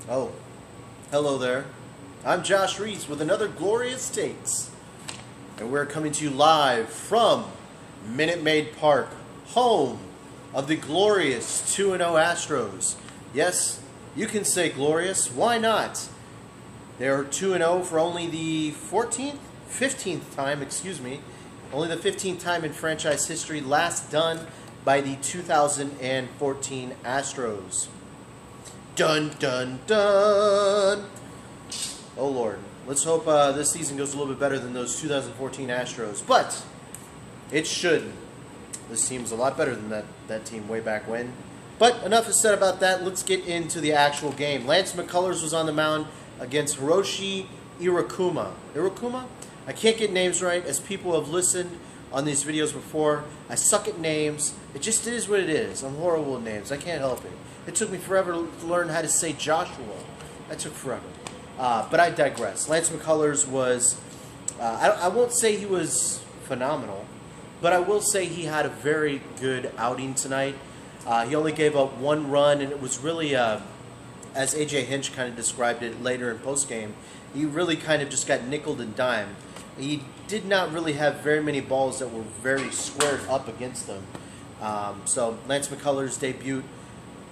Oh, hello there. I'm Josh Reese with another Glorious Takes. And we're coming to you live from Minute Maid Park, home of the glorious 2-0 Astros. Yes, you can say glorious. Why not? They're 2-0 for only the 15th time, only the 15th time in franchise history, last done by the 2014 Astros. Dun, dun, dun. Oh, Lord. Let's hope this season goes a little bit better than those 2014 Astros. But it should. This team's a lot better than that team way back when. But enough is said about that. Let's get into the actual game. Lance McCullers was on the mound against Hiroshi Iwakuma. Iwakuma? I can't get names right. As people have listened on these videos before, I suck at names. It just is what it is. I'm horrible at names. I can't help it. It took me forever to learn how to say Joshua. That took forever. But I digress. Lance McCullers was, I won't say he was phenomenal, but I will say he had a very good outing tonight. He only gave up one run, and it was really, as A.J. Hinch kind of described it later in postgame, he really kind of just got nickeled and dimed. He did not really have very many balls that were very squared up against him. So Lance McCullers' debut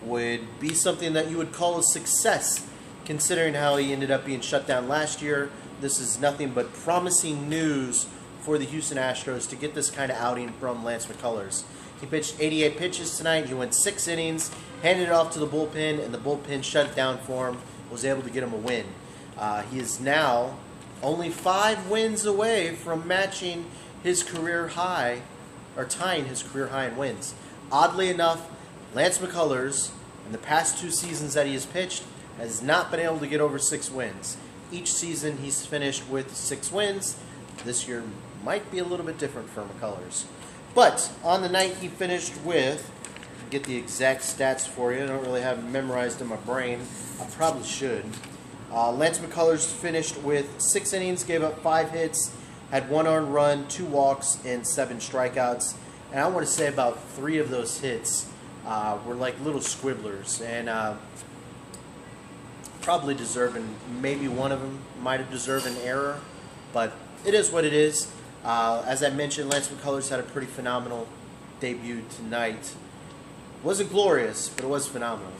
would be something that you would call a success, considering how he ended up being shut down last year. This is nothing but promising news for the Houston Astros to get this kind of outing from Lance McCullers. He pitched 88 pitches tonight. He went 6 innings, handed it off to the bullpen, and the bullpen shut it down for him, was able to get him a win. He is now only 5 wins away from matching his career high, or tying his career high in wins. Oddly enough, Lance McCullers, in the past 2 seasons that he has pitched, has not been able to get over 6 wins. Each season he's finished with 6 wins. This year might be a little bit different for McCullers. But on the night he finished with, get the exact stats for you. I don't really have them memorized in my brain. I probably should. Lance McCullers finished with 6 innings, gave up 5 hits, had 1 earned run, 2 walks, and 7 strikeouts. And I want to say about 3 of those hits were like little squibblers, and probably deserving. Maybe one of them might have deserved an error, but it is what it is. As I mentioned, Lance McCullers had a pretty phenomenal debut tonight. Wasn't glorious, but it was phenomenal.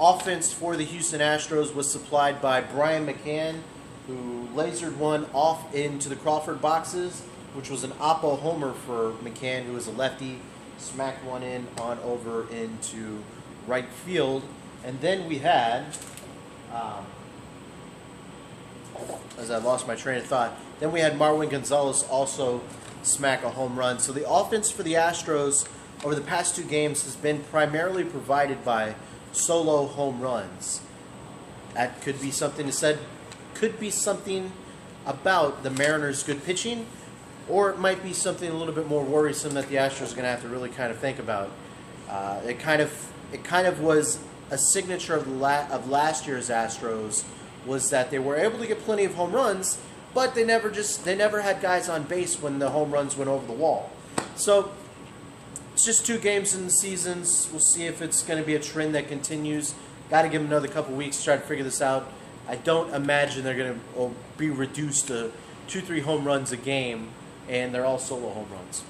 Offense for the Houston Astros was supplied by Brian McCann, who lasered one off into the Crawford boxes, which was an oppo homer for McCann, who is a lefty. Smacked one in on over into right field. And then we had, as I lost my train of thought, then we had Marwin Gonzalez also smack a home run. So the offense for the Astros over the past 2 games has been primarily provided by solo home runs. That could be something said, could be something about the Mariners' good pitching, or it might be something a little bit more worrisome that the Astros are going to have to really kind of think about. It kind of was a signature of last year's Astros, was that they were able to get plenty of home runs, but they never had guys on base when the home runs went over the wall. So it's just 2 games in the seasons. We'll see if it's going to be a trend that continues. Got to give them another couple weeks to try to figure this out. I don't imagine they're going to be reduced to 2-3 home runs a game, and they're all solo home runs.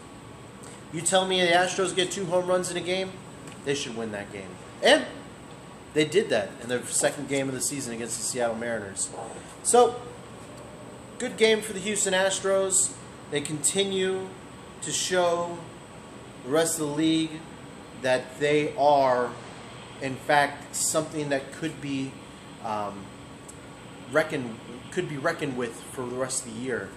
You tell me the Astros get 2 home runs in a game, they should win that game. And they did that in their 2nd game of the season against the Seattle Mariners. So, good game for the Houston Astros. They continue to show the rest of the league that they are, in fact, something that could be reckoned with for the rest of the year.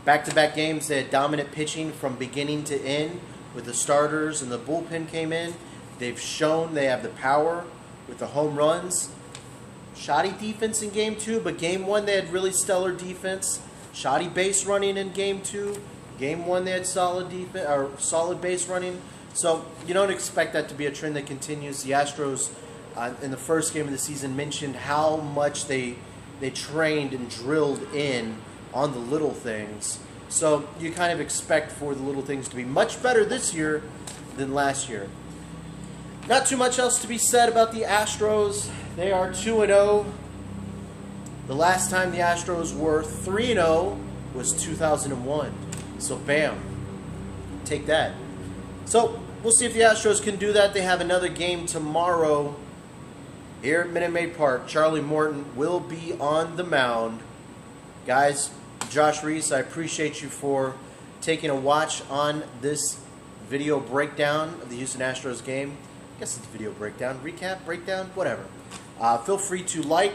Back-to-back games, they had dominant pitching from beginning to end with the starters, and the bullpen came in. They've shown they have the power with the home runs. Shoddy defense in Game 2, but Game 1 they had really stellar defense. Shoddy base running in Game 2. Game 1 they had solid defense, or solid base running. So you don't expect that to be a trend that continues. The Astros, in the first game of the season, mentioned how much they trained and drilled in on the little things. So you kind of expect for the little things to be much better this year than last year. Not too much else to be said about the Astros. They are 2-0. The last time the Astros were 3-0 was 2001. So bam, take that. So we'll see if the Astros can do that. They have another game tomorrow here at Minute Maid Park. Charlie Morton will be on the mound. Guys, Josh Reese, I appreciate you for taking a watch on this video breakdown of the Houston Astros game. I guess it's a video breakdown, recap, breakdown, whatever. Feel free to like,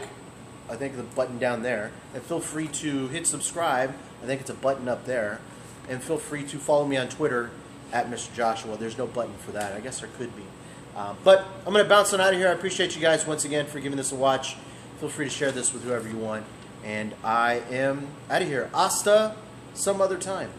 I think the button down there, and feel free to hit subscribe, I think it's a button up there, and feel free to follow me on Twitter at Mr. Joshua. There's no button for that. I guess there could be. But I'm going to bounce on out of here. I appreciate you guys once again for giving this a watch. Feel free to share this with whoever you want. And I am out of here. Hasta some other time.